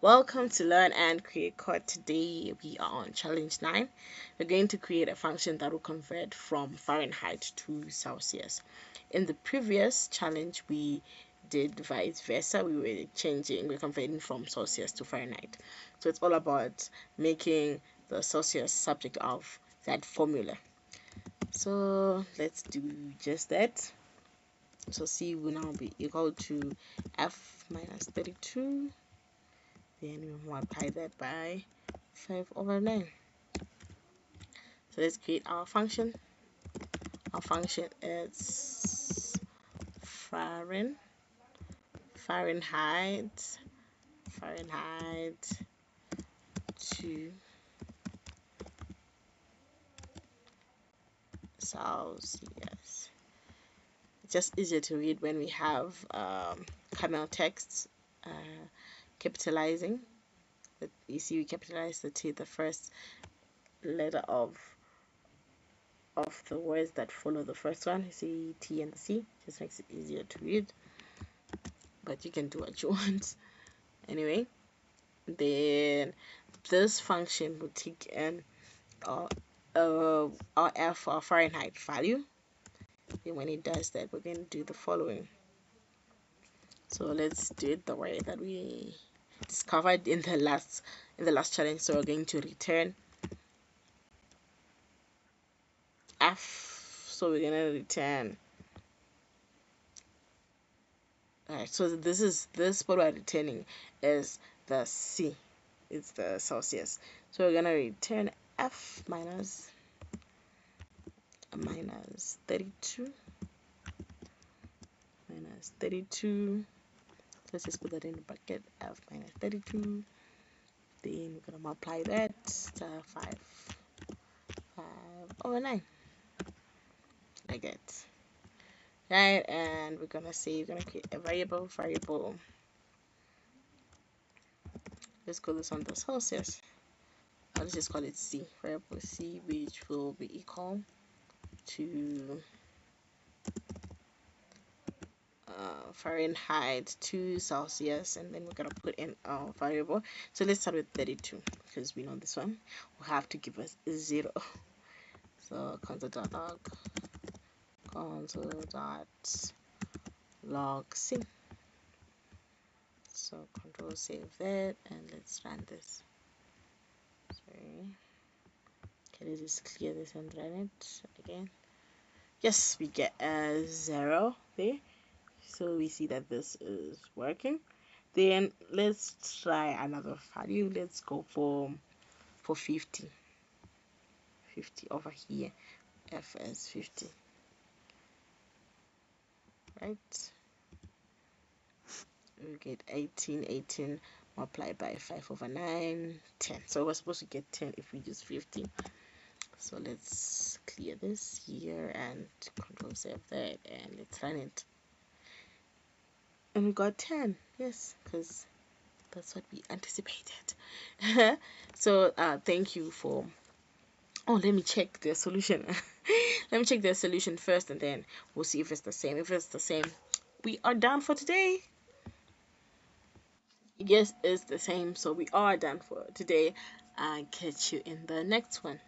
Welcome to Learn and Create Code. Today we are on challenge 9. We're going to create a function that will convert from Fahrenheit to Celsius. In the previous challenge we did vice versa. We're converting from Celsius to Fahrenheit. So it's all about making the Celsius subject of that formula. So let's do just that. So C will now be equal to F minus 32. Then we multiply that by 5/9. So let's create our function. Our function is Fahrenheit to Celsius. It's just easier to read when we have camel text capitalizing. You see, we capitalize the T, the first letter of the words that follow the first one. You see T and the C, just makes it easier to read, but you can do what you want anyway. Then this function will take in our F, our Fahrenheit value. And when it does that, we're going to do the following. So let's do it the way that we discovered in the last challenge. So we're going to return F. So we're gonna return. Alright, so this what we're returning is the C. It's the Celsius. So we're gonna return F minus 32. Minus 32. Let's just put that in the bracket. F minus 32. Then we're gonna multiply that 5/9. Like that. Right, and we're gonna create a variable. Let's call this one the Celsius. Let's just call it C. Variable C, which will be equal to Fahrenheit to Celsius, and then we're gonna put in our variable. So let's start with 32 because we know this one will have to give us 0. So console.log C. So control save that, and let's run this. Sorry. Okay, let's just clear this and run it again. Yes, we get a 0 there. So we see that this is working. Then let's try another value. Let's go for 50. 50 over here. F is 50. Right? We get 18 multiplied by 5/9, 10. So we're supposed to get 10 if we use 50. So let's clear this here and control save that, and let's run it. And we got 10. Yes, because that's what we anticipated. So thank you for let me check the solution. Let me check the solution first, and then we'll see if it's the same. If it's the same, we are done for today. Yes, it's the same, so we are done for today. I'll catch you in the next one.